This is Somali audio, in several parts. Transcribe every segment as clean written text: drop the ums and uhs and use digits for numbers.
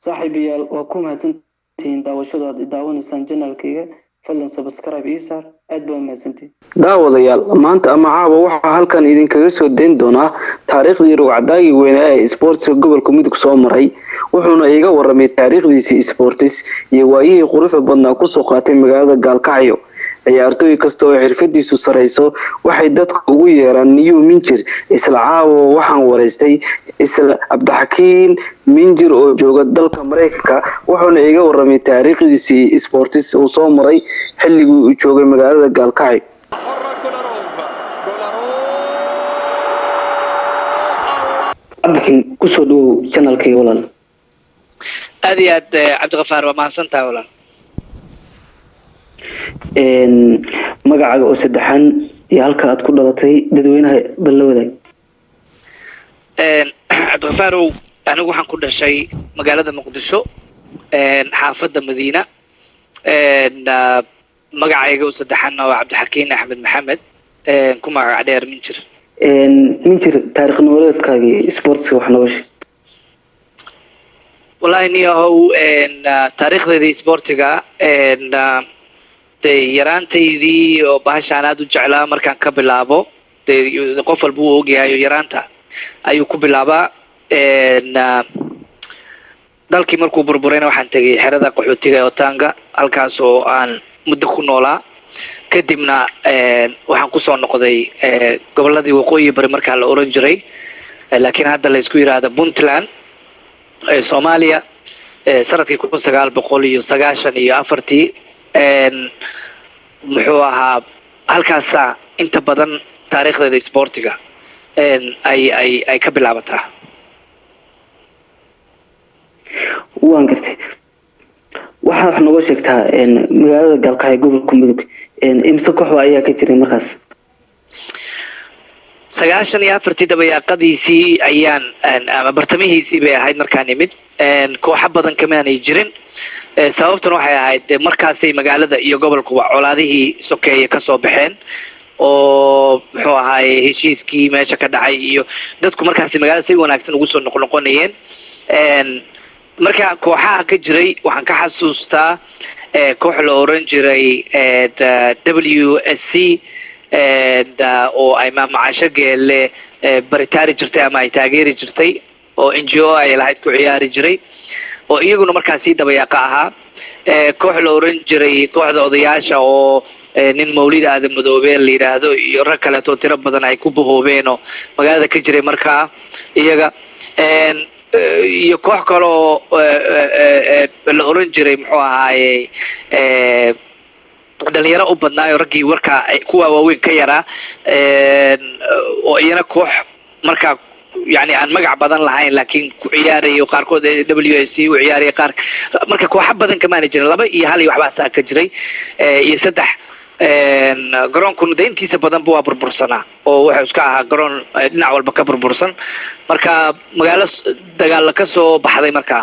saaxiibayaal waa ku mahadsantihiin daawashada aad daawaneysaan janaalkayga fadlan subscribe ii saar aad baa mahadsantihiin daawadayaal maanta ama caawa waxaa halkan idinkaga soo dayn doonaa taariikhdii rugcadaagii weynaa ee sportska gobolka mudug soo maray wuxuuna iga waramay taariikhdiisii sportis iyo waayihii quruxda badnaa kusoo qaatay magaalada gaalkacyo ciyaartooy kasta oo xirfadiisu sareyso waxay dadka ugu yeeraan new minjir isla caawa waxaan wareystay isla cabdixakiin minjir oo jooga dalka Mareykanka wuxuuna iga waramay taariikhdiisii sportis oo soo maray xilligii uu joogay magaalada gaalkacyo cabdixakiin kusoo dhawow channelkayga walaal aad iyo aad cabdiqafaar waa mahadsantahay walaal magacaaga oo saddexan iyo halka aad ku dhalatay dadweynaha bal la wadaag cabdiqafaarow anigu waxaan ku dhashay magaalada muqdisho xaafadda madiina magacayga oo saddexanna waa cabdixakiin axmed maxamed ku magac dheer minjir minjir taariikh nololeedkaagii sportska wax nooga sheeg wallahi niyahow taariikhdeedii sportiga dee yaraantaydii oo bahashaan aad u jeclaa markaan ka bilaabo dee qof walba uu ogyahay oo yaraanta ayuu ku bilaabaa dalkii markuu burburayna waxaan tegay xerada qaxootiga ee Otanga halkaas oo aan muddo ku noolaa kadibna waxaan kusoo noqday goboladii waqooyi bari markaa la oran jiray laakiin hadda la isku yiraahdo Puntland ee Soomaaliya sanadkii 1994 muxuu ahaa halkaas inta badan taariikhdeeda sportiga ay ka bilaabataa waan gartay waxaad wax nooga sheegtaa magaalada gaalkacyo gobolka mudug imse kooxda ayaa ka jiray markaas 94 dabayaaqadiisii ayaan ama bartamihiisii bay ahayd markaan nimid kooxo badan kamaanay jirin sababtuna waxay ahayd markaasay magaalada iyo gobolkuba colaadihii sokeeye ka soo baxeen oo muxuu ahaay heshiiskii meesha ka dhacay iyo dadku markaas magaalada si wanaagsan ugu soo noqonayeen marka kooxaha ka jiray waxaan ka xasuustaa koox la oran jiray WSC oo ay maamacasho geelle baritaari jirtay ama ay taageeri jirtay oo NGO ay lahayd ku ciyaari jiray oo iyaguna markaasi dabayaaqa ahaa koox la oran jiray kooxda odayaasha oo nin mawlid aadam madoobe la yiraahdo iyo rag kale oo tiro badan ay ku bahoobeen oo magaalada ka jiray markaa iyaga iyo koox kale oo la oran jiray muxuu ahaaye dhalinyaro u badnaayo raggii warkaa kuwa waaweyn ka yaraa oo iyana koox markaa يعني aan magac badan lahayn laakiin ku ciyaarayo qaarkood WSC u ciyaaraya qaar marka koox badan kama jirin laba iyo hal iyo waxba ka jiray iyo saddex garoonku deyntiisa badan buu burbursanaa oo waxa iska ahaa garoon dhinac walba ka burbursan marka magaalo dagaal ka soo baxday marka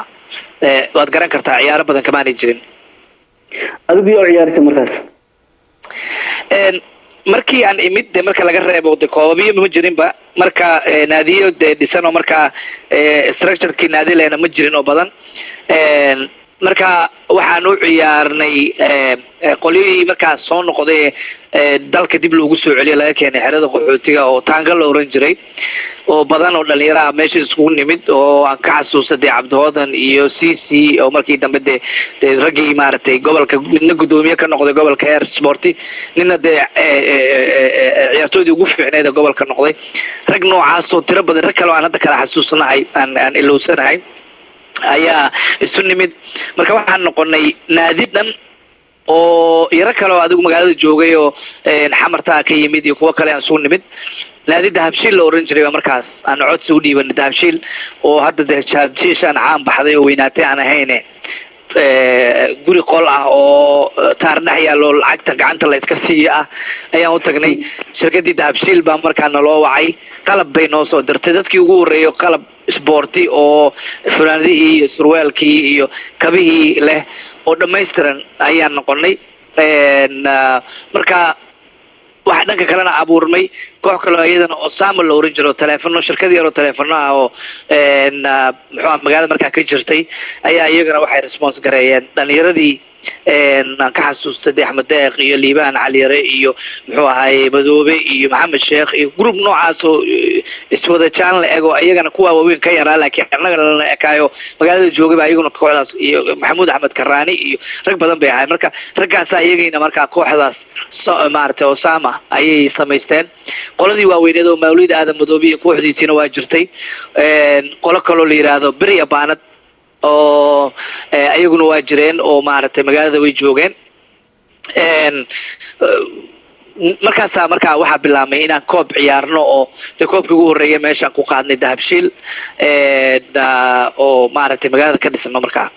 waad garan kartaa ciyaaro badan kama jirin adigu iyo ciyaarisa markaas markii aan imid marka laga reebo koobabiyo ma jirin ba marka naadiyo dhisan oo marka structure-kii naadi leena ma jirin oo badan marka waxaan u ciyaarnay qoliyii marka soo noqday dalka dib loogu soo celiyo laga keenay xerada qaxootiga oo Tanga la oran jiray oo badan oo dhalinyaro meesha isku nimid oo aan ka xasuustay Cabdihoodan iyo CC oo markii dambe ragii maartay gobolka midna gudoomiye ka noqday gobolka heer sporti ninna ciyaartoydii ugu fiicneed gobolka noqday rag noocaas oo tiro badan rag kale aan hadda kala xasuusanahay aan ilowsanahay ayaa isu nimid marka waxaan noqonay naadi dhan oo yara kale oo adigu magaalada joogay oo xamarta ka yimid iyo kuwa kale aan soo nimid naadi dahabshiil la oran jiray markaas aan codsi u dhiiban dahabshiil oo hadda dahabshiishan caan baxday oo weynaatay aan ahayn guri qol ah oo taar dhex yaalo lacagta gacanta la iska siiyo ah ayaan u tagnay shirkadii dahabshiil baa markaana loo wacay qalab bay noo soo dirtay dadkii ugu horeeyay qalab sporti oo fanaanadihii iyo surwaalkii iyo kabihii leh oo dhameystiran ayaan noqonay marka waxa dhanka kalena abuurmay koox kale iyadana Osama la oran jiro telefono shirkad yar oo telefono ah oo muxuu magaalada markaa ka jirtay ayaa iyagana waxay response gareeyeen dhalinyaradii aan ka xasuustay Axmed Deeq iyo Liibaan Cali Yare iyo muxuu ahaay Madoobe iyo Maxamed Sheekh iyo group noocaas oo iswada jaan la eego iyagana kuwa waaweyn ka yaraa laakiin annaga la ekaayo magaalada joogay baa iyaguna kooxdaas iyo Maxamuud Axmed Karaani iyo rag badan bay ahaayeen marka raggaas iyagina markaa kooxdaas maartay Osama ayay samaysteen qoladii waaweyneed oo Mawlid Aadan Madoobe iyo kooxdiisina waa jirtay qolo kale oo la yiraahdo Beriya Baanad oo ayaguna waa jireen oo maartay magaalada way joogeen markaas waxa bilaabmay inaan koob ciyaarno oo koobkii ugu horeeyay meeshaan ku qaadnay Dahabshiil oo maartay magaalada ka dhisno markaa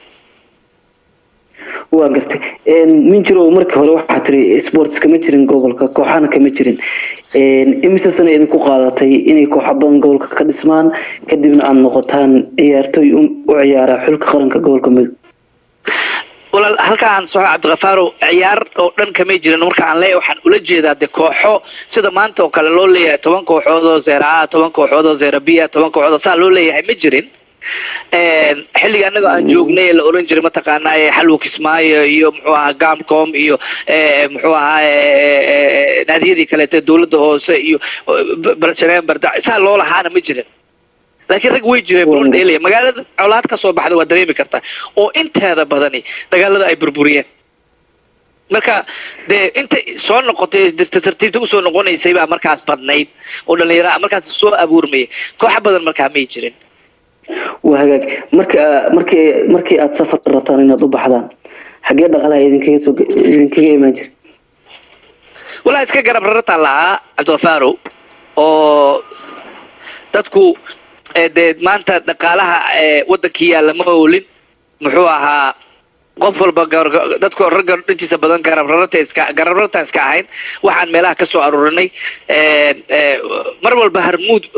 waa gartay min jiro markii hore waxa tiri sports kama jirin gobolka kooxana kama jirin imisa sano idinku qaadatay inay kooxo badan gobolka ka dhismaan kadibna aan noqotaan ciyaartoy u ciyaara xulka qaranka gobolka Mudug walaal halkaan soo Cabdiqafaar ciyaar oo dhan kama jirin marka aan leeyahay waxaan ula jeedaa de kooxo sida maanta oo kale loo leeyahay 10 kooxood oo Seera 10 kooxood oo Seera B 10 kooxood oo saa loo leeyahay ma jirin xilliga anaga aan joognay la oran jiray mataqaanaa xalwo Kismaayo iyo muxuu ahaa Gamcom iyo muxuu ahaa naadiyadii kale ee dawladda hoose iyo barashadeen barda saa loo lahaana ma jirin laakiin rag way jireen Brunei magaalada colaad ka soo baxda waa dareemi kartaa oo inteeda badani dagaalada ay burburiyeen marka de inta soo noqotay tartiibta u soo noqonaysay baa markaas badnayd oo dhalinyaro markaas soo abuurmay koox badan markaa ma jirin وهاجك مركي أتصفر ربطان إنه ضب حضان حاجات دخلها إذن كي يمانجر ولا إسكا قرب ررط الله عبد الغفارو oo dadku ما أنت دقالها ودكيا لما أولين muxuu ahaa qof walba dadku rag intiisa badan garab rarta iska ahayn waxaan meelaha ka soo aruurinay mar walba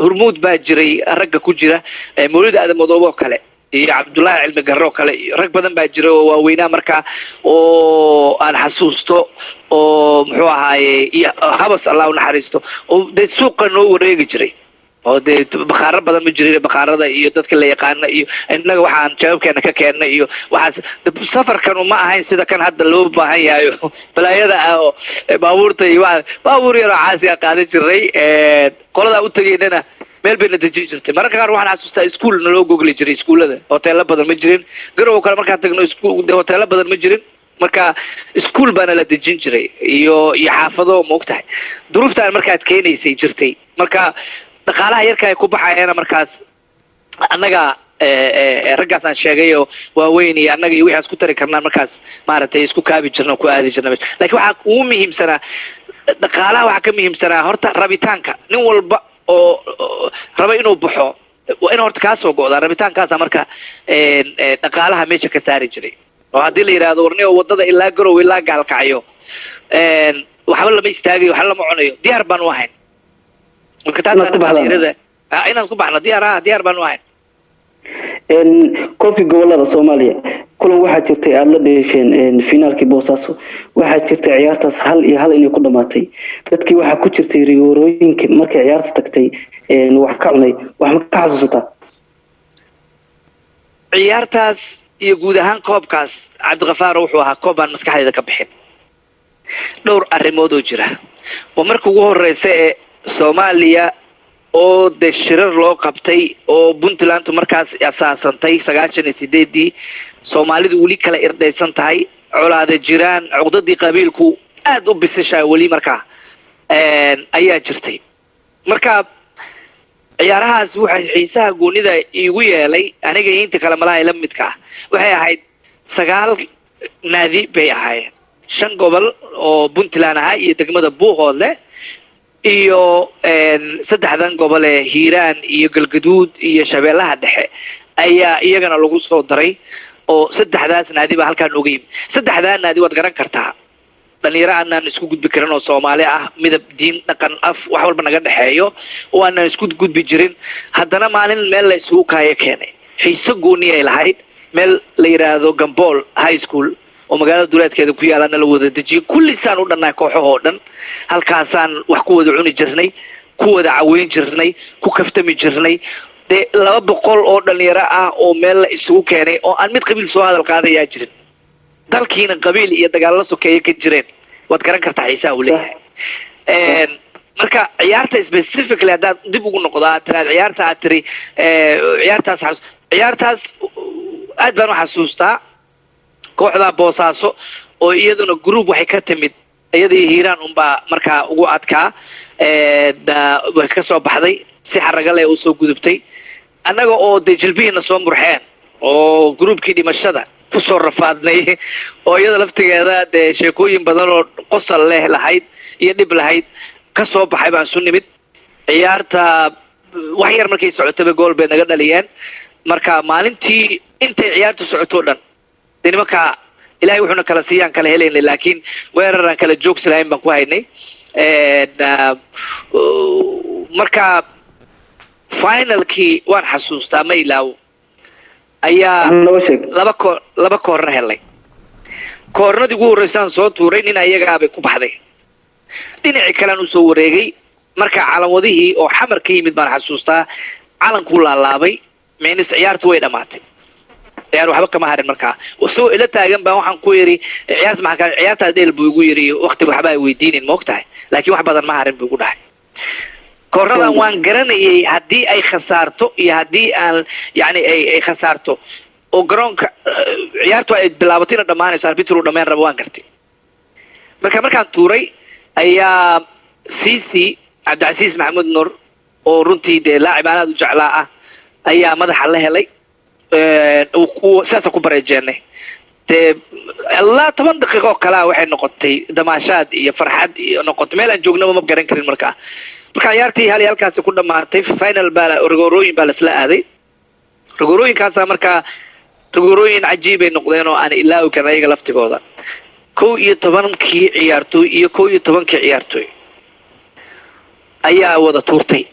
hormuud baa jiray ragga ku jira Mawlid Aadan Madoobe kale iyo Cabdullaahi Cilmi Garro kale rag badan baa jira oo waaweynaa markaa oo aan xasuusto oo muxuu ahaayay habas Allah u naxariisto oo de suuqa noo wareegi jiray oo de bakhaar badan ma jiray bakhaarada iyo dadka la yaqaan iyo inaga waxaan jawaabkeena ka keenay iyo waxa safarkan ma ahayn sida kan hadda loo baahan yahay balaayada oo baabuurta iyo baabuur yar caasi qaadan jiray qolada u tageynana meel bay natiijin jirtay marka qaar waxaan xasuustaa iskuul loo googli jiray iskuulada hoteelo badan ma jirin garow kale marka tagno iskuul hoteelo badan ma jirin marka iskuul bana la dejin jiray iyo xaafado moogtahay duruuftaan markaad keenaysay jirtay marka dhaqaalaha yarka ay ku baxayeen markaas annaga raggaas aan sheegayo waaweyn iyo annaga iyo wixii isku tari karnaa markaas maaragtay isku kaabi jirno ku aadi jirno laakiin waxa ugu muhiimsanaa dhaqaalaha waxa ka muhiimsanaa horta rabitaanka nin walba oo raba inuu baxo waa in horta ka soo go'da rabitaankaas marka dhaqaalaha meesha ka saari jiray oo hadii la yiraahdo warniyo wadada ilaa garow ilaa gaalkacyo waxba lama istaagayo waxa lama cunayo diyaar baan u ahayn marka taas inaan ku baxno diyaar baan u ahayn koobkii gobolada Soomaaliya kulan waxa jirtay aad la dheesheen finaalkii Boosaaso waxa jirtay ciyaartaas hal iyo hal inay ku dhamaatay dadkii waxa ku jirtay rigoorooyinka markay ciyaarta tagtay wax ka cunay wax ma ka xasuusataa ciyaartaas iyo guud ahaan koobkaas Cabdiqafaar wuxuu ahaa koob aan maskaxdayda ka bixin dhowr arrimood oo jira oo markii ugu horeysay Soomaaliya oo de shirar loo qabtay oo Puntland markaas asaasantay 98 Soomaalidu wali kala irdaysan tahay colaade jiraan caqdadii qabiilku aad u bisashay wali markaa ayaa jirtay marka ciyaarahaas waxay xiisaha goonida igu yeelay aniga inta kala malahay la midka waxay ahayd 9 naadi bay ahaayeen 5 gobol oo Puntland ah iyo degmada Buuhoodle iyo saddexdan gobol ee Hiiraan iyo Galgaduud iyo Shabeellaha Dhexe ayaa iyagana lagu soo daray oo saddexdaas naadi ba halkaan uga yimid saddexdan naadi waad garan kartaa dhalinyaro aan isku gudbi karin oo Soomaali ah midab diin dhaqan af wax walba naga dhaxeeyo oo aan isku gudbi jirin haddana maalin meel la isugu kaayo keenay xiiso gooni ay lahayd meel la yiraahdo Gambool High School oo magaalada duleedkeeda ku yaalana la wada dejiyay kullisaan u dhannaay kooxahoo dhan halkaasaan wax ku wada cuni jirnay ku wada caweyn jirnay ku kaftami jirnay dee 200 oo dhalinyaro ah oo meel la isugu keenay oo aan mid qabiil soo hadal qaadayaa jirin dalkiina qabiil iyo dagaallo sokeeye ka jireen waad garan kartaa xiisaha uu leeyahay marka ciyaarta specifically haddaad dib ugu noqdaa tiraad ciyaarta aad tiri ciyaartaas aad baan u xasuustaa kooxda Boosaaso oo iyaduna group waxay ka timid iyadii Hiiraan unbaa markaa ugu adkaa way ka soo baxday si xaraga leh oo soo gudubtay annaga oo jilbihiina soo murxeen oo groupkii dhimashada ku soo rafaadnay oo iyada laftigeeda sheekooyin badan oo qosol leh lahayd iyo dhib lahayd ka soo baxay baan soo nimid ciyaarta wax yar markay socotay gool bay naga dhaliyeen marka maalintii intay ciyaartu socoto dhan nimanka ilaahay wuxuuna kala siiyaan kala heleynay laakiin weeraraan kala joogsaday baan ku haynay marka finalkii waan xasuustaa ma ilaawo ayaa laba koorna helay koornadii ugu horeysaan soo tuuray nin ayagaabay ku baxday dhinacii kalean u soo wareegay marka calanwadihii oo xamar ka yimid baan xasuustaa calankuu laalaabay meenis ciyaartu way dhammaatay ciyaar waxba kama harin markaa soo ila taagan baan waxaan ku yiri ciyaarta deel buu igu yiri waqti waxba ay weydiinin ma ogtahay laakiin wax badan ma harin buu igu dhahay koornadan waan garanayay haddii ay khasaarto iyo haddii aan yani ay khasaarto oo garoonka ciyaartu ay bilaabatayna dhammaanayso arbitru dhammayn rabo waan gartay markaan tuuray ayaa Sisi Cabdicasiis Maxamuud Nur oo runtii dee laacib aad u jeclaa ah ayaa madaxa la helay saasa ku bareejeenay dee ilaa 10 daqiiqo kala waxay noqotay damaashaad iyo farxad iyo noqotay meel aan joognaba ma garan karin marka ciyaartii halkaas ku dhamaatay final baa rigorooyin baa la isla aaday rigorooyinkaas marka rigorooyin cajiib ay noqdeen oo aan ilaawi karin ayaga laftigooda 11kii ciyaartooy iyo 11kii ciyaartooy ayaa wada tuurtay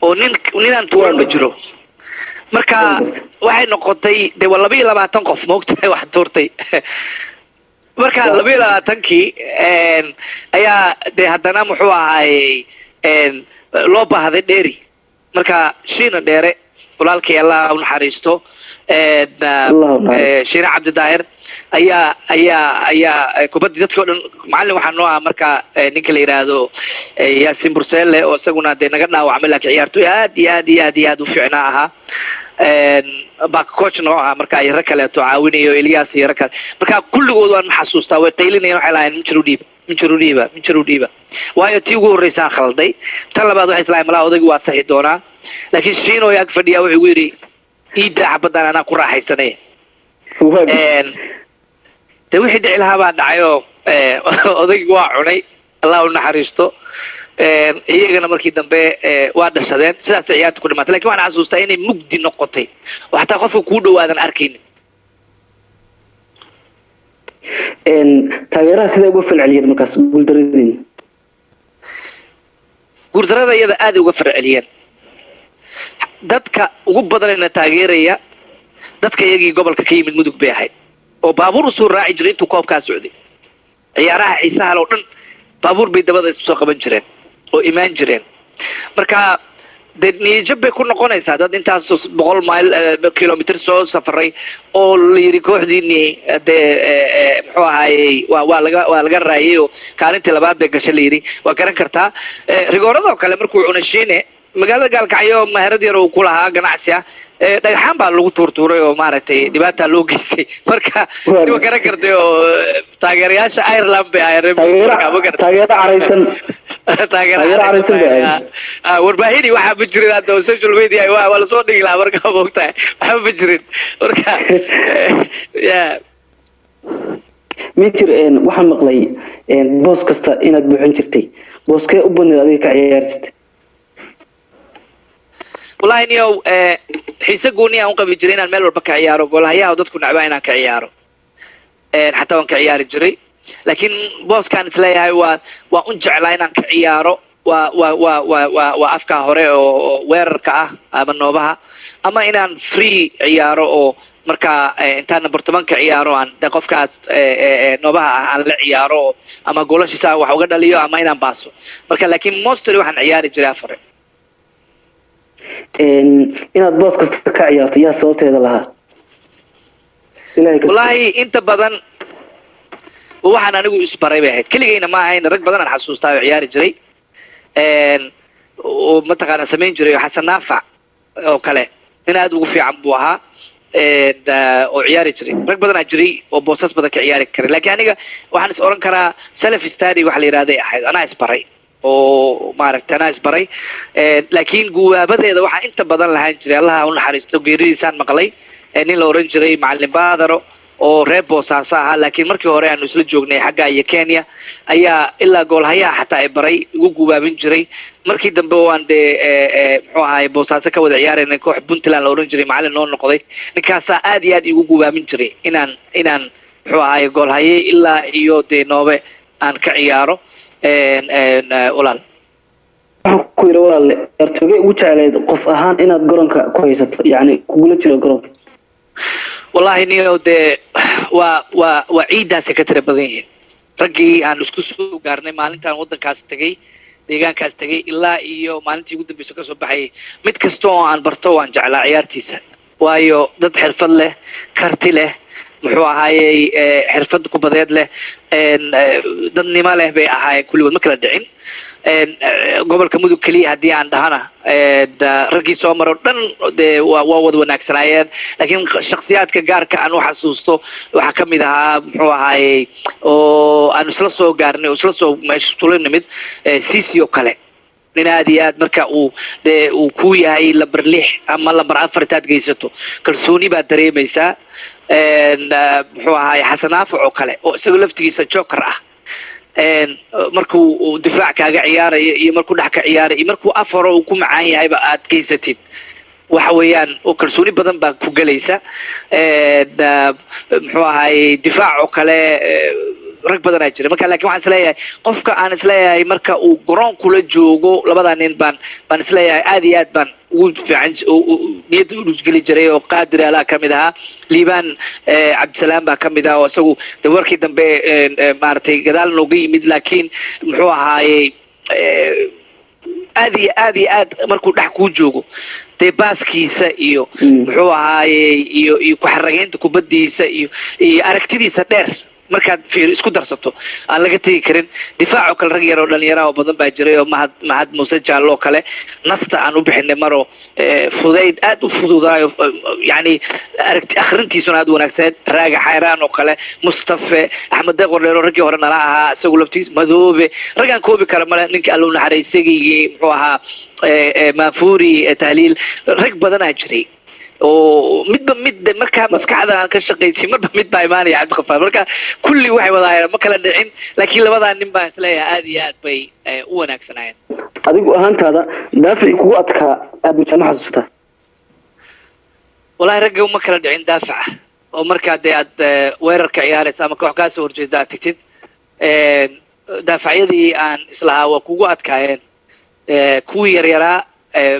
oo ninaan tuuran ma jiro marka waxay noqotay de 22 qof ma ogtahay wax tuurtay marka 22kii ayaa de haddana muxuu ahaayay loo baahday dheeri marka shiina dheere walaalkii Allah u naxariisto Shiina Cabdi Daahir ayaa kubadda dadkoo dhan macallin waxaan noo ah marka ninka la yiraahdo Yaasin Burselle oo isaguna de naga dhaawacmay laakiin ciyaartoy aad u fiicnaa ahaa back coach noo ah marka ay rag kale caawinayo Ilyas iyo rag kale marka kulligood waan xasuustaa way qaylinayeen waxay lahayn minjirudiiba waayo tii ugu horeysaan khalday tan labaad waxay islaayeen malaa odaygu waa saxi doonaa laakiin Shiino yaa fadhiya wuxuu yiri iida xabadan anaa ku raaxaysanay de wixii dhici lahaa baa dhacayo odaygu waa cunay Allah u naxariisto iyagana markii dambe waa dhashadeen sidaas ciyaartu ku dhamaatay laakiin waxaan xasuustaa inay mugdi noqotay oo xataa qofka ku dhawaadan arkaynin taageeraha sida ugu falceliyeen markaas guuldarada iyada aad uga falceliyeen dadka ugu badanna taageeraya dadka iyagii gobolka ka yimid mudug bay ahayd oo baabuur soo raaci jiray intuu koobka socday ciyaaraha xiisaha oo dhan baabuur bay dabada isku soo qaban jireen oo imaan jireen marka niyad bay ku noqonaysaa dad intaas 100 kilomitir soo safaray oo la yiri kooxdiini muxuu ahaayay waa laga raayay oo kaalintii labaad bay gashay la yiri waa garan kartaa rigoorada kale markuu cunashiine magaalada Gaalkacyo maharad yar oo ku lahaa ganacsi ah dhagaxaan baa lagu tuurtuuray oo maaragtay dhibaato loo geystay marka diba garan kartay oo taageerayaasha Ireland bay ayeen taageero caraysan warbaahini waxa ma jirin hadda social media waa la soo dhigi lahaa marka moogtahay waxa ma jirin marka mitir waxaan maqlay boos kasta inaad buuxin jirtay booskee u badneed adiga ka ciyaartay والله إني حيس قوني أنقذ بجرين المال والبكعيار وقول هيا ودتكم نعبانا كعياره حتى وان كعيار الجري لكن بوس كان سلاي هاي وأنجع لنا كعياره وأفكار هراء ويركعه من نوبها أما إن فري عياره marka intaan bartamaanka ciyaaro aan qofkaas noobaha aan la ciyaaro ama goolashiisa wax uga dhaliyo ama inaan baaso marka laakiin mostly waxaan ciyaari jiray afar inaad boos kasta ka ciyaarto yaa sababteeda lahaa wallahi inta badan waxaan anigu isbaray bay ahayd keligayna ma ahayn rag badan aan xasuustaa oo ciyaari jiray oo mataqaana samayn jiray xasan naafac oo kale in aad ugu fiican buu ahaa oo ciyaari jiray rag badan aa jiray oo boosas badan ka ciyaari karay laakiin aniga waxaan is oran karaa self study wax la yiraahday ahayd anaa isbaray oo maaragtay anaa isbaray laakiin guwaabadeeda waxaa inta badan lahaan jiray allaha u naxariisto geeridiisaan maqlay nin la oran jiray macallin baadaro oo reer Boosaaso ahaa laakiin markii hore aanu isla joognay xagga iyo Kenya ayaa ilaa goolhayaha xataa ay baray ugu gubaabin jiray markii dambe waan muxuu ahaay Boosaaso ka wada ciyaareen koox Puntland la oran jiray macallin noo noqday ninkaas aad iyo aad ugu gubaabin jiray inaan muxuu ahaay goolhaye ilaa iyo noobe aan ka ciyaaro walaal waxaan ku yiri walaal artooge ugu jecleed qof ahaan inaad garoonka ku haysato yani kugula jiro garoonka والله نيو ده وعيدها سكتر بدين رجي عن اسكسو قارني مالنتان ودن كاستجي deegaan kaas tagay ilaa iyo maalintii ugu dambeysay ka soo baxay mid kasto oo aan barto waan jeclaa ciyaartiisa waayo dad xirfad leh karti leh muxuu ahaayay xirfad ku badeed leh dadnimo leh bay ahaayeen kulligood ma kala dhicin gobolka mudug kaliya haddii aan dhahana raggii soo maro dhan waa wada wanaagsanaayeen laakiin shakhsiyaadka gaarka aan u xasuusto waxaa ka mid ahaa muxuu ahaayey oo aan isla soo gaarnay oo isla soo meesha tula nimid sisi oo kale nin aad iyo aad marka uu ku yahay lambar 6 ama lambar 4 intaad geysato kalsooni baad dareemaysaa muxuu ahaayey xasan naafac oo kale oo isagoo laftigiisa joker ah markuu difaac kaaga ciyaarayo iyo markuu dhax ka ciyaarayo iyo markuu afaro uu ku macaan yahayba aad geysatid waxa weeyaan oo kalsooni badan baa ku galaysa muxuu ahaayey difaac oo kale rag badan ay jira marka laakiin waxaan isleeyahay qofka aan isleeyahay marka uu garoon kula joogo labada nin baan isleeyahay aad iyo aad baan ugu fiican niyad u geli jiray oo qaadir ala kamid aha liibaan cabdisalaam baa kamid ah oo isagu warkii dambe maartay gadaal nooga yimid laakiin muxuu ahaayey aad iyo aad markuu dhax ku joogo baaskiisa iyo muxuu ahaayey iyo ku xarageynta kubadiisa iyo aragtidiisa dheer markaad fiir isku darsato aan laga tagi karin difaaco kale rag yar oo dhalinyaro oo badan baa jiray oo mahad muuse jaallo kale nasta aan u bixinay maro fudayd aad u fududaayo yani aragti akhrintiisuna aad wanaagsaneed raaga xayraan oo kale mustafa axmed deeq wardheero raggii hore nala ahaa isagu laftiis madoobe raggaan koobi kara male ninka allow naxariisagii muxuu ahaa maafuuri tahliil rag badanaa jiray oo mid markaa maskaxda aan ka shaqeysay marba mid baa imaanaya cabdiqafaar marka kulli waxay wadaayeen ma kala dhicin laakiin labadan nin baa isleeyahay aad iyo aad bay u wanaagsanaayeen adigu ahaantaada daafici kugu adkaa aad ma xasuustaa wallahi ragga ma kala dhicin daafaca oo markaa dee aad weerarka ciyaaraysa ama koox kaa soo horjeeda aad tigtid daafacyadii aan islahaa waa kugu adkaayeen kuwii yaryaraa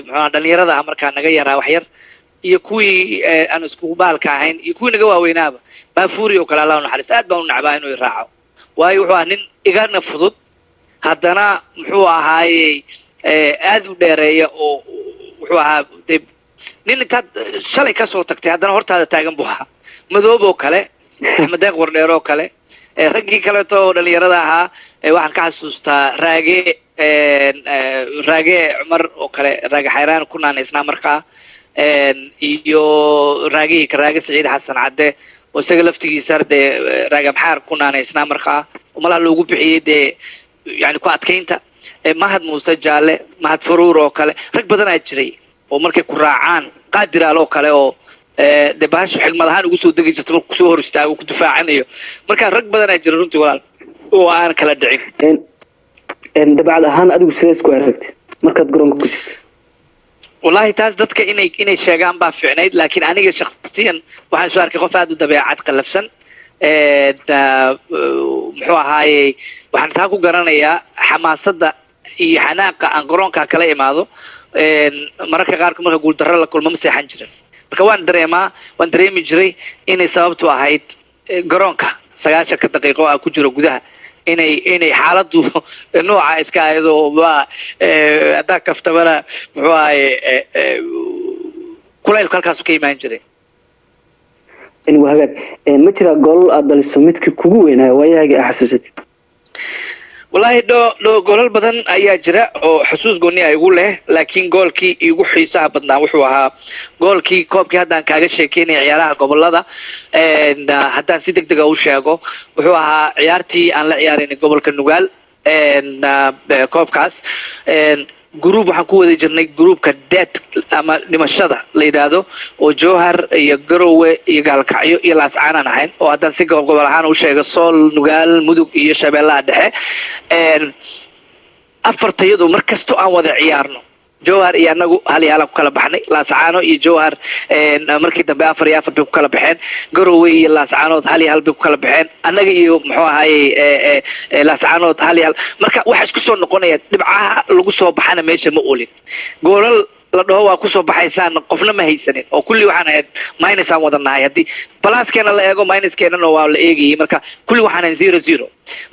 muxuu dhalinyarada ah markaa naga yaraa wax yar iyo kuwii aan isku baalka ahayn iyo kuwii naga waaweynaaba maafuuri oo kale allah u naxariis aad baan u nacbaa inuu raaco waayo wuxuu ahaa nin igana fudud haddana muxuu ahaayey aad u dheereeya oo wuxuu ahaa nin intaad shalay ka soo tagtay haddana hortaada taagan buu ahaa madoob oo kale axmed deeq wardheer oo kale raggii kaleeto oo dhalinyarada ahaa waxaan ka xasuustaa raage cumar oo kale raage xayraan ku naanaysnaa markaa iyo raage saciid xasan cadde oo isaga laftigiisa dee raage maxaar ku naanaysnaa markaa malaha loogu bixiyey dee yani ku adkaynta mahad muuse jaalle mahad faruur oo kale rag badanaa jiray oo markay ku raacaan qaadiraal oo kale oo dee bahashu xigmad ahaan ugu soo degi jirta markuu kusoo hor istaago ku difaacanayo markaa rag badanaa jira runtii walaal oo aan kala dhicin dabacad ahaan adigu sidee isku aragtay markaad garoonka ku jirtay والله تاس دتك إني شجعان بافعنيد لكن أنا شخصيا وحنا سوار كخوف هذا دبيعات قلفسن محوا هاي وحنا ساقو قرنا يا حماسة حناق أنقرون ككلا يماذو مرة كغاركم مرة قول ترى لكل ما مسيح حنجر marka waan dareemi jiray inay sababtu ahayd garoonka 90 daqiiqo ah ku jiro gudaha inay xaaladu nooca iska ayado waa adaa kaftabana muxuu ahay kulaylka halkaas ka imaan jiray in wahagaag ma jira gool aad dhaliso midkii kugu weynaa waayaaga xasuusatid والله دو جولال بدن أيها جرا أو حسوس جوني أيقول له لكن جول كي يقول حيسها بدنا وحوها جول كي كوب كي هذا كاجا شيكيني عيارها قبل هذا إن حتى سيدك تجاوز شيء وحوها عيارتي أنا عيارين قبل كنوجال إن كوب كاس إن جروب حكوا ذي جرني جروب كدات أما لمشهد ليدادو وجوهر يجروا يقال كعيو يلاس عنا نحن وهذا سيجا قبل هان وشيء صول نقال مدوك يشبه ده أفرت يدو مركزتو أن وضع عيارنا جوهر يانغو هل يالك كلا بحني لاس عانو جوهر مركز دم بأفر يافر بيك كلا بحين جروي لاس عانو هل يال بيك كلا بحين أنا يو محوا هاي لاس عانو هل يال مركز واحد كسر نقولنا نبعها لقصوا بحنا ماشي مقولين قول لأنه هو كسر بحيسان قفنا ما هي سنين أو كل واحد ماينس عن وضعنا هاي هدي بلاس كان الله يجو ماينس كان إنه ولا يجي مركز كل واحد 0-0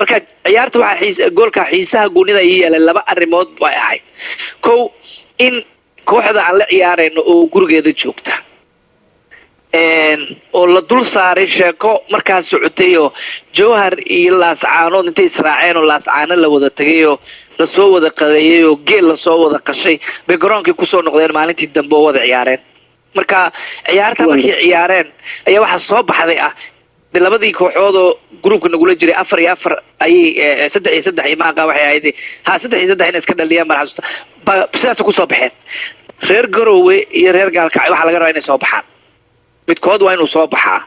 مركز عيارته واحد حيس جول كحيسها جوني ذا هي اللي بقى الريموت واحد كو in kooxda aan la ciyaarayno oo gurigeeda joogta oo la dul saaray sheeko markaas socotayo jawhar iyo laas caanood intay israaceen oo laas caano la wada tagayo la soo wada qadeeyay oo geel la soo wada qashay bay garoonkii ku soo noqdeen maalintii dambe oo wada ciyaareen marka ciyaarta markii ciyaareen ayaa waxa soo baxday labadii kooxood oo groupka nagula jiray 4-4 ay 3-3 ma aqaa waxay ahayd 3-3 in iska dhaliyaan marxasuusta sidaas ku soo baxeen reer Garowe iyo reer Gaalkacyo waxa laga rabaa inay soo baxaan midkood waa inuu soo baxaa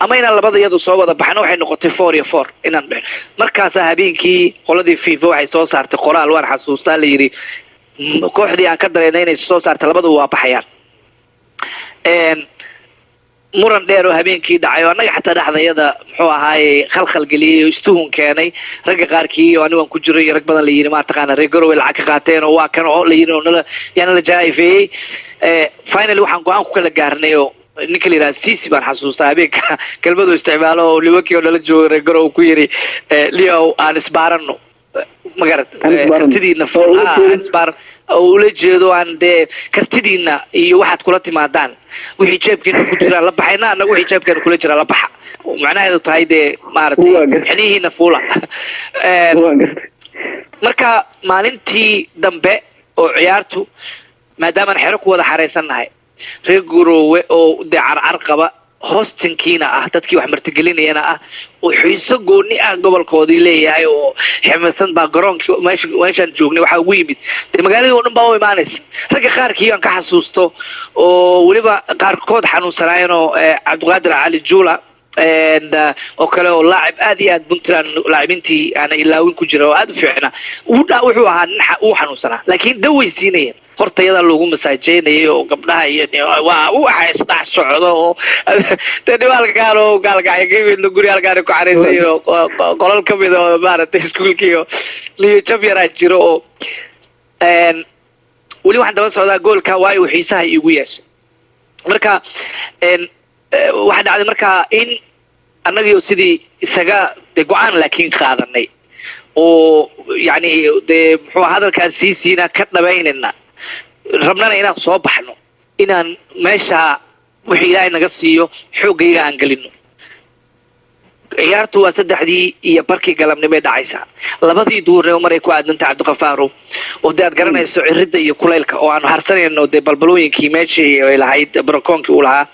ama inaan labada iyadu soo wada baxno waxay noqotay 4-4 inaan bixin markaas habeenkii qoladii FIFA waxay soo saartay qoraal waan xasuustaa la yiri kooxdii aan ka dareynay inay soo saartay labadu waa baxayaan muran dheer oo habeenkii dhacay oo anaga xataa dhaxdayada muxuu ahaay khalkhal galiyay istuhun keenay ragga qaarkii oo anigu ku jiray rag badan la yiri ma taqaan reer Garowe lacag ka qaateen oo waa kan oo la yiri oo la jaayfay finally waxaan go'aan ku kala gaarnay oo ninka la yiraahdo Sisi baan xasuustaa habeenka kelmadu isticmaalo oo liwakii oo la joogo reer Garowe ku yiri Leo aan isbaarano magarat kartidiina isbaar oo la jeedo aan de kartidiina iyo waxaad kula timaadaan wixii jeebkiina ku jira la baxayna anagu wixii jeebkiina kula jira la baxa macnaheedu tahay de maartay xinihiina fuula marka maalintii dambe oo ciyaartu maadaama xero ku wada xareysanahay reer Garowe oo de carcar qaba hostinkiina dadkii wax martigelinayna oo xiiso gooni gobolkoodii leeyahay oo ximaasan baa garoonkii meeshan joognay waxa ugu yimid magaalada oo dhan baa u imaanaysa ragga qaarkii aan ka xasuusto oo waliba qaarkood xanuunsanaayeen oo Cabdiqaadir Cali Juula oo kale oo laacib aad iyo aad Puntland laacibintii ana ilaawin ku jira oo aad u fiicna wuxuu ahaa uu xanuunsanaa laakiin dawaysiinayeen hortayada loogu masaajeynayay oo gabdhaha iyo waa u ahay saddex socdo oo tadwal gaaro gaalgacay geeyay guri halkaan ku xareysay qolal ka mid oo maartay iskuulkiyo liyo jab yara jiro oo wali waxaan daba socdaa goolka waa uu xiisaha igu yeeshay marka waxa dhacday marka in annagu sidii isaga go'aan laakiin qaadanay oo yani de muxuu hadalkaas siina ka dhabaynayna rabnana inaan soo baxno inaan meesha wixii Ilaahay naga siiyo xoogayga aan galino ciyaartu waa 3dii iyo barkii galabnimo dhacaysa labadii duurnimo maray ku aadanta Cabdiqafaaro oo daad garanayso cirida iyo kuleylka oo aan harsanayno de balbalooyinkii meeshii ay lahayd barokoonkii u lahaa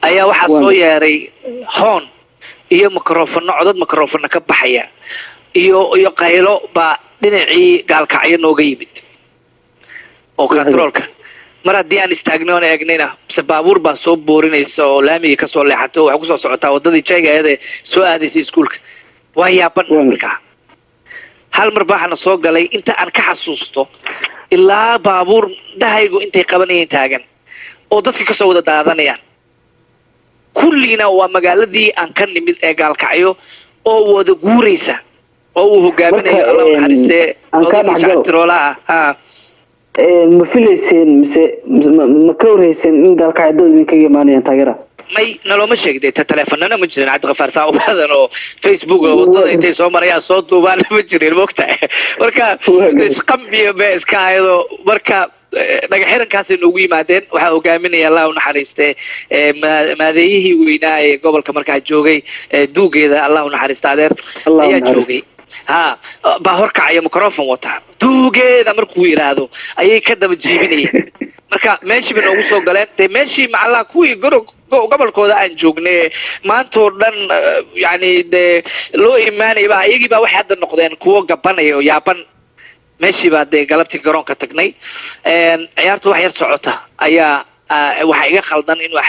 ayaa waxa soo yeeray hoon iyo mikrofoono codad mikrofoono ka baxaya iyo qaylo ba dhinacii Gaalkacyo nooga yimid oo controlka mar haddii aan istaagno oo eegnayna baabuur baa soo boorinaysa oo laamiga ka soo leexato waxa ku soo socotaa wadadii jeegaayada soo aadaysay iskuulka waa yaaban markaa hal mar baaxna soo galay inta aan ka xasuusto ilaa baabuur dhahaygu intay qabanayeen taagan oo dadka ka soo wada daadanayaan kullina waa magaaladii aan ka nimid ee Gaalkacyo oo wada guuraysa oo uu hogaaminayo Allah naxariiste oo Tirolaha ma filayseen mise ma ka warhayseen in gaalkacyo idinkaga imaanayaan taageera may nalooma sheegday teleefanana ma jirin cabdiqafaar saa u badan oo Facebook oo wadada intay soo marayaan soo duubaan ma jirin moogtahay marka isqam iyo be iska ayado marka dhagaxirankaas noogu yimaadeen waxaa hogaaminaya Allah u naxariistay maadeeyihii weynaa ee gobolka markaa joogay duugeeda Allah u naxariista adeer ayaa joogay ha ba horkacaya microphone wata duugeeda markuu yiraahdo ayay ka daba jiibinayeen marka meeshii bay noogu soo galeen meeshii macallaa kuwii gobolkooda aan joognay maanta oo dhan yani loo iimaanay baa iyagii baa waxay hadda noqdeen kuwo gabanaya oo yaaban meeshii baa galabtii garoonka tagnay ciyaartu wax yar socota ayaa waxa iga khaldan inuu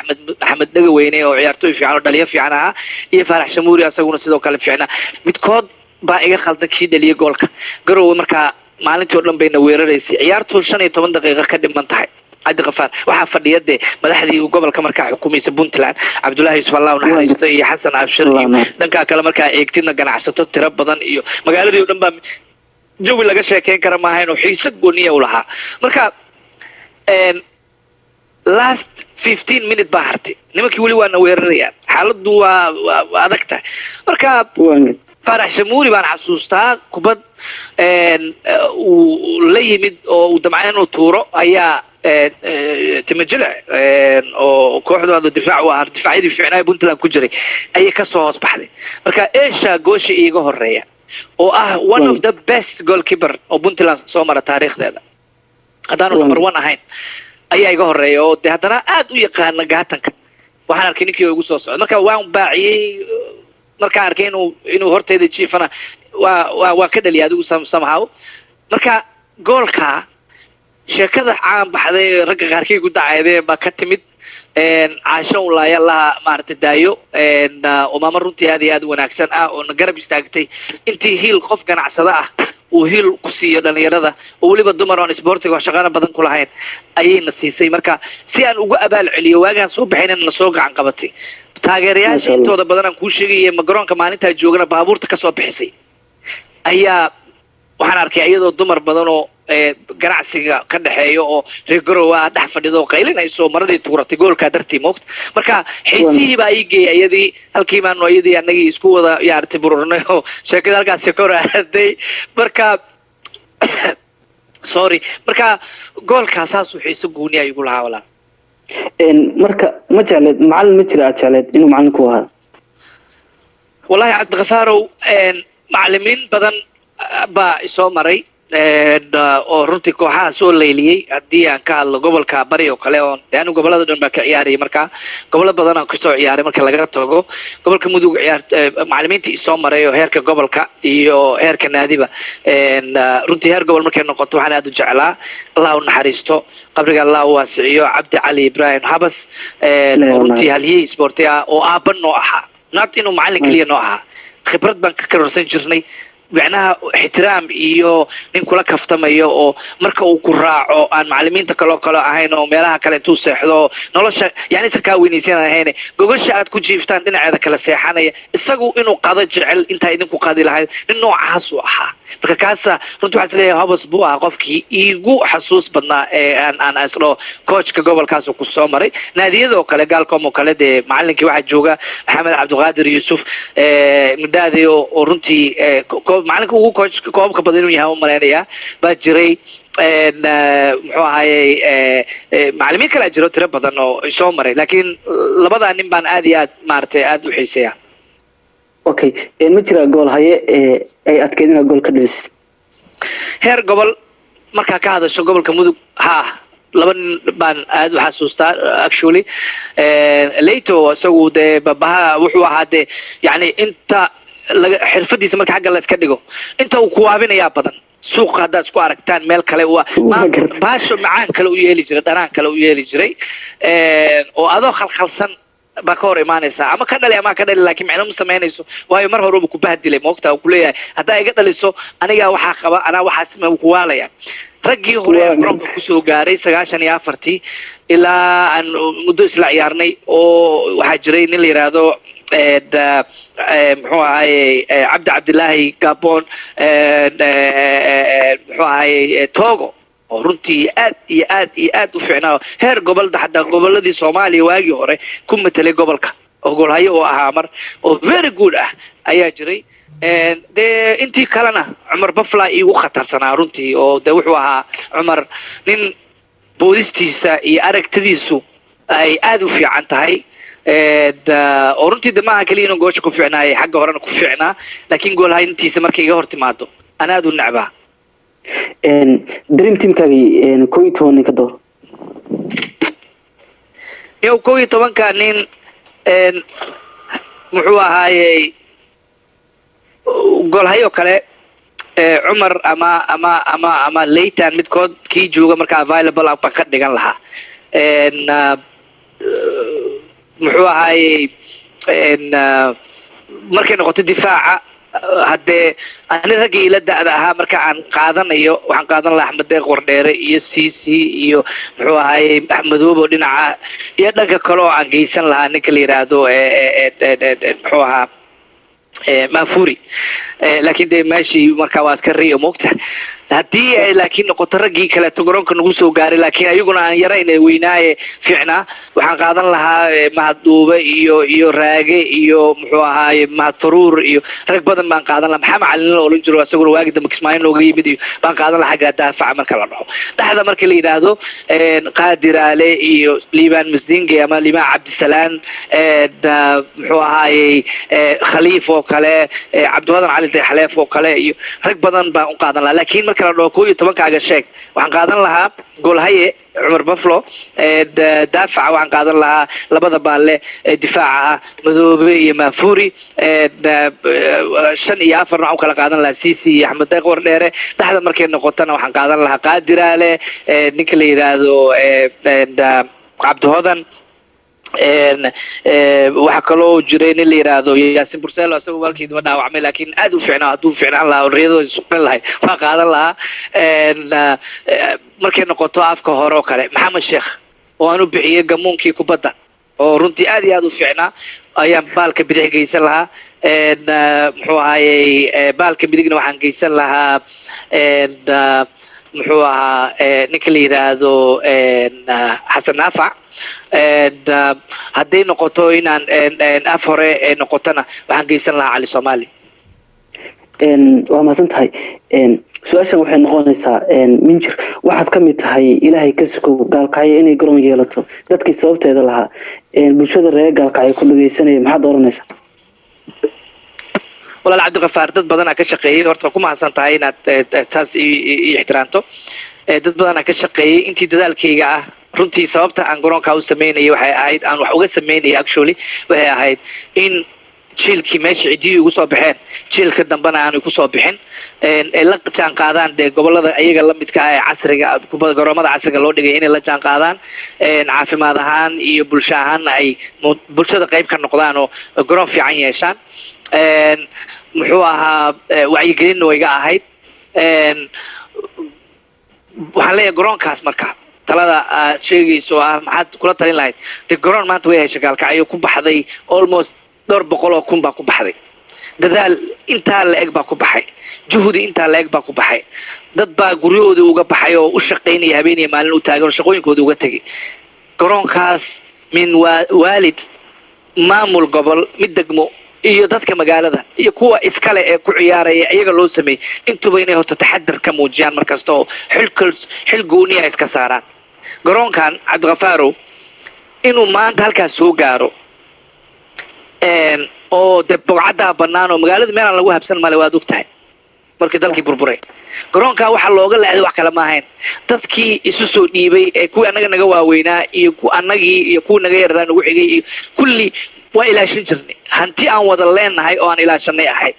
Axmed Dhagaweyne oo ciyaartooy fiican oo dhaliyo fiican ah iyo Faarax Shamuuri asaguna sidoo kale fiicna midkood baa iga khaldan kii dhaliyo goolka garowe markaa maalintii oo dhan bayna weeraraysay ciyaartu 15 daqiiqo ka dhiman tahay cabdiqafaar waxaa fadhiyade madaxdii gobolka markaa xukuumaysa Puntland Cabdullaahi Yusuf Allah u naxariisto iyo Xasan Abshir iyo dhanka kale markaa eegtina ganacsato tiro badan iyo magaaladii oo dhan baa jawi laga sheekeyn kara ma ahayn oo xiisa gooniya u lahaa marka last 15 minutes baa hartay nimankii wali waana weerarayaan xaaladdu waa adag tahay marka Faarax Shamuuri baan xasuustaa kubad uu la yimid oo uu damcaan inuu tuuro ayaa timajila oo kooxdooda difaac waa difaacii fiicnaa Puntland ku jiray ayay ka soo hoos baxday marka eesha gooshi iiga horeeya oo ah one of the best goalkeeper oo Puntland soo mara taariikhdeeda hadaan number 1 ahayn ayaa iga horeeya oo haddana aad u yaqaan gaatanka waxaan arkay ninkii ugu soo socday marka waan baaciyay marka arkay inuu horteeda jiifana waa ka dhaliya adigu somehow marka goolka sheekada caan baxday ragga qaarkii ku dacayday ba ka timid caasho ulaya laha maartay daayo umama runtii aad iyo aad wanaagsan ah oo garab istaagtay intii hiil qof ganacsada ah uu hiil ku siiyo dhalinyarada oo waliba dumar oo sportiga shaqada badan ku lahayn ayayna siisay marka si aan ugu abaal celiyo waagaan soo baxayna soo gacan qabatay taageerayaasha intooda badan aan ku sheegay garoonka maalinta joogana baabuurta ka soo bixisay ayaa waxaan arkay iyadoo dumar badan oo ganacsiga ka dhaxeeyo oo reegarowa dhex fadhido qaylinayso maradii tuuratay goolka dartii moogta marka xiisihii baa ii geeyay iyadii halkii baan nooyadii anagii isku wada yaartay bururnay oo sheekada halkaas ka horaaday marka sorry marka goolkaas uu xiiso gooni ay igu lahaa walaa marka ma jecleed macallin ma jira jecleed inuu macallin ku ahaa wallahi Cabdiqafaarow macallimiin badan baa soo maray oo runtii kooxaha soo leeliyay hadii aan ka hadlo gobolka bari oo kale oo anu gobolada dhan baa ka ciyaariyay marka gobolada badan aan ku soo ciyaaray marka laga tago gobolka mudug macallimiintii soo maray oo heerka gobolka iyo heerka naadiba runtii heer gobol markay noqoto waxaan aad u jeclaa Allah u naxariisto qabriga Allah u waasiyo Cabdi Cali Ibrahim Habas runtii haliyay sportiga oo aaban noo ahaa not inuu macallin kaliya noo ahaa khibrad baan ka kororsan jirnay macnaha ixtiraam iyo nin kula kaftamayo oo marka uu ku raaco aan macallimiinta kale ahayn oo meelaha kale intuu seexdo nolosha yani ka weynaysan ahayn gogasha aad ku jiiftaan dhinaceeda kala seexanaya isagu inuu qado jecel inta idinku qadi lahayd nin noocaas u ahaa marka kaas runtii waxa leeyahay Habas buu ah qofkii iigu xasuus badnaa aan aslo coachka gobolkaas ku soo maray naadiyada kale gaalkom oo kale de macallinkii waxa jooga Maxamed Cabdiqaadir Yuusuf middaadi oo runtii macallinka ugu coachka koobka badan inuu yahay mareynaya baa jiray muxuu ahaayay macallimiin kale jiro tiro badan oo soo maray laakiin labada nin baan aad iyo aad maartay aad u xiiseeyaa okay ma jira gool haye ay adkeedina gool ka dhilis heer gobol marka ka hadasho gobolka mudug ha laba nin baan aad u xasuustaa actually Leito asagu de babaha wuxuu ahaa de yani inta xirfadiisa marka xagga la iska dhigo inta uu ku waabinaya badan suuq hadaad isku aragtaan meel kale baasho macaan kale u yeeli jiray dhanaan kale u yeeli jiray oo adoo khalkhalsan ba ka hor imaanaysa ama ka dhali ama ka dhali laakiin macna ma sameynayso waayo mar hore uu ku bahdilay moogta uu ku leeyahay hadaa iga dhaliso aniga waxa qaba ana waxa sameeyo ku waalaya raggii hore garoonka ku soo gaaray 94 ilaa aan muddo isla ciyaarnay oo waxa jiray nin la yiraahdo muxuu ahaayay Cabdi Cabdilaahi Gabon muxuu ahaayay Togo oo runtii aad iyo aad iyo aad u fiicnaa heer gobolda xataa goboladii Soomaaliya waagii hore ku metelay gobolka oo golhayo oo ahaa mar oo very good ah ayaa jiray de intii kalena Cumar Bafla igu khatarsanaa runtii oo de wuxuu ahaa Cumar nin boolistiisa iyo aragtidiisu ay aad u fiican tahay oo runtii de maaha kaliya inuu goosha ku fiicnaayay xagga horena ku fiicnaa laakiin goolhayntiisa markay iga hor timaado ana aad u nacbaa dream teamkaagii 11 ka door yow 11 nin muxuu ahaayay golhayo kale Cumar ama Leighton midkood kii jooga marka available ah ka dhigan lahaa muxuu ahaayay markay noqoto difaaca haddee ani raggii ila da'da ahaa marka aan qaadanayo waxaan qaadan lahaa Axmed Deeq Wardheere iyo Sisi iyo muxuu ahaayay Axmedoob oo dhinaca iyo dhanka kale oo aan geysan lahaa ninka la yiraahdo muxuu ahaa Mafuri laakiin de meeshii marka waa iska riyo moogta haddii ay laakiin noqoto raggii kale garoonka nagu soo gaaray laakiin ayaguna aan yarayn weynaaye fiicnaa waxaan qaadan lahaa Mahad Duube iyo Raage iyo muxuu ahaayay Mahad Faruur iyo rag badan baan qaadan lahaa Maxamed Cali oo oran jiro asaguna waagi dambe Kismaayo looga yimid iyo baan qaadan lahaa xagga daafaca marka la dhaxo dhaxda marka la yiraahdo Qaadir Ale iyo Liibaan Masinge ama Liibaan Cabdisalaam muxuu ahaayay Khaliif oo kale Cabdiwadan Cali Xaleef oo kale iyo rag badan baan u qaadan lahaa laakiin marka la dhaho 11 kaaga sheeg waxaan qaadan lahaa golhaye Cumar Baflo daafaca waxaan qaadan lahaa labada baalle difaaca Madoobe iyo Mafuri 5 iyo 4 waxaan kala qaadan lahaa Sisi iyo Axmed Deeq Wardheere dhaxda markay noqotana waxaan qaadan lahaa Qaadir Ale ninka la yiraahdo Cabdiwadan waxa kaloo jiray in la yiraahdo Yaasin Burselo asagoo walkii daba dhaawacmay laakiin aad u fiicnaa haduu fiicnaan lahaa riyadooda suqan lahayd waa qaadan lahaa markay noqoto afka hore oo kale Maxamed Sheekh oo aanu bixiyay gamuunkii kubadda oo runtii aad iyo aad u fiicnaa ayaan baalka bidix geysan lahaa muxuu ahaayay baalka midigna waxaan geysan lahaa muxuu ahaa ninka la yiraahdo Xasan Naafac hadday noqoto inaan af hore noqotona waxaan geysan lahaa Cali Soomaali waa maasan tahay su'aashan waxay noqonaysaa minjir waxaad ka mid tahay ilaahay ka sugo gaalkacyo inay garoon yeelato dadkii sababteeda lahaa bulshada reer gaalkacyo ku dhageysanaya maxaad oranaysaa walaal Cabdiqafaar dad badan ka shaqeeyay horta ku mahadsan tahay inaad taas ixtiraamto dad badan ka shaqeeyay intii dadaalkayga ah runtii sababta aan garoonka u sameeyay waxay ahayd aan wax uga sameeyay actually waxay ahayd in jiilkii meesha cidii ugu soo baxeen jiilka dambana aan ku soo bixin la jaan qaadaan de gobolada ayaga la midka ah casriga garoomada casriga loo dhigay in la jaan qaadaan caafimaad ahaan iyo bulsho ahaan ay bulshada qayb ka noqdaan oo garoon fiican yeeshaan muxuu ahaa wacyigelin way iga ahayd waxaan leeyahay garoonkaas marka talada sheegayso maxaad kula talin lahayd de garoon maanta way heshay gaalkacyo ku baxday almost 200 kun baa ku baxday dadaal intaa la eg baa ku baxay juhdi intaa la eg baa ku baxay dad baa guryahoodii uga baxay oo u shaqeynaya habeenii maalin u taagan shaqooyinkoodii uga tagay garoonkaas min waalid maamul gobol mid degmo iyo dadka magaalada iyo kuwa iskale ee ku ciyaaraya iyaga loo sameeyay intuba inay horta taxadar ka muujiyaan markasta oo xil gooni ah iska saaraan garoonkan Cabdiqafaaro inuu maanta halkaas soo gaaro oo de bogcada banaan oo magaalada meel aan lagu habsan male waad ogtahay markii dalkii burburay garoonka waxa looga leeyahay wax kala ma ahayn dadkii isu soo dhiibay ee kuwa anaga naga waaweynaa iyo kuwa anagii iyo kuwa naga yaraan ugu xigay iyo kulli waa ilaashin jirnay hanti aan wada leenahay oo aan ilaashanay ahayd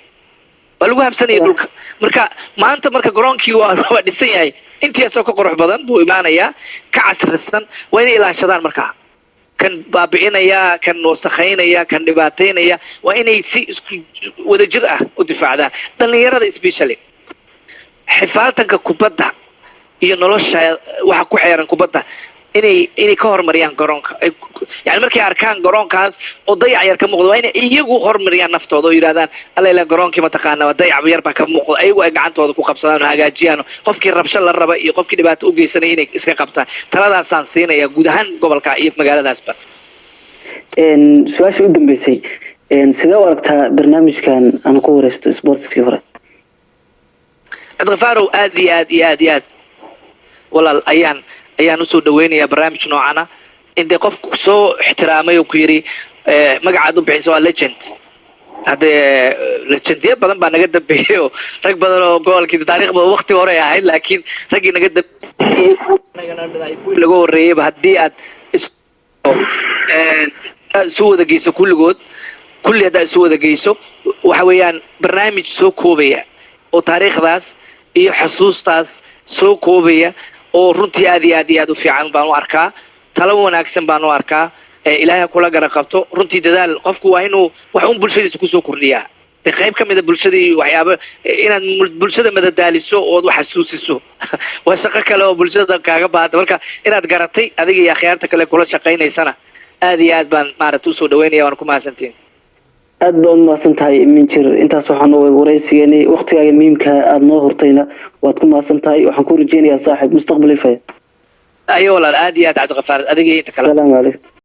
waa lagu habsanay dhulka marka maanta marka garoonkii waa dhisan yahay intii soo ka qurux badan buu imaanayaa ka casrisan waa inay ilaashadaan marka kan baabi'inaya kan wasakhaynaya kan dhibaateynaya waa inay si isku wada jir ah u difaacdaan dhalinyarada especially xifaaltanka kubadda iyo nolosha waxa ku xeeran kubadda inay ka hormariyaan garoonka yani markay arkaan garoonkaas oo dayac yar ka muuqdo waa inay iyagu hormariyaan naftooda oo yiraahdaan alla garoonkii mataqaana waa dayac yar baa ka muuqdo ayagu ay gacantooda ku qabsadaan oo hagaajiyaan qofkii rabsho la raba iyo qofkii dhibaato u geysanay inay iska qabtaan taladaasaan siinaya guud ahaan gobolka iyo magaaladaasba su-aasha u dambeysay sidee u aragtaa barnaamijkan aan ku wareysto sportskii hore adqafaarow aad iyo aad walaal ayaan usoo dhaweynayaa barnaamij noocana intay qofku soo ixtiraamay oo ku yiri magacaad u bixiso waa legend hadee legendiya badan baa naga dambeeyay oo rag badan oo gobolkii taariikhda waqti hore ahayd laakiin raggii naga dambeeyay lagu horeeyay haddii aad soo wada geyso kulli haddaa soo wada geyso waxa weeyaan barnaamij soo koobaya oo taariikhdaas iyo xusuustaas soo koobaya oo runtii aad u fiican baan u arkaa talo wanaagsan baan u arkaa ilaahay kula gara qabto runtii dadaal qofku waa inuu wax un bulshadiisa ku soo kordhiyaa qayb ka mid ah bulshadii waxyaabo inaad bulshada madadaaliso oo wax xasuusiso waa shaqo kale oo bulshada kaaga baahda marka inaad garatay adiga iyo akhyaarta kale kula shaqaynaysana aad baan maaragtay u soo dhaweynaya waan ku mahadsantiin aad baan u mahadsan tahay minjir intaas waxaan oo wareysigeynay waqtigaaga muhiimka aad noo hortayna waad ku mahadsan tahay waxaan ku rajeynayaa saaxiib mustaqbal ifaya ayo walaal aad iyo aad cabdiqafaar adiga inta kale assalaamu calaykum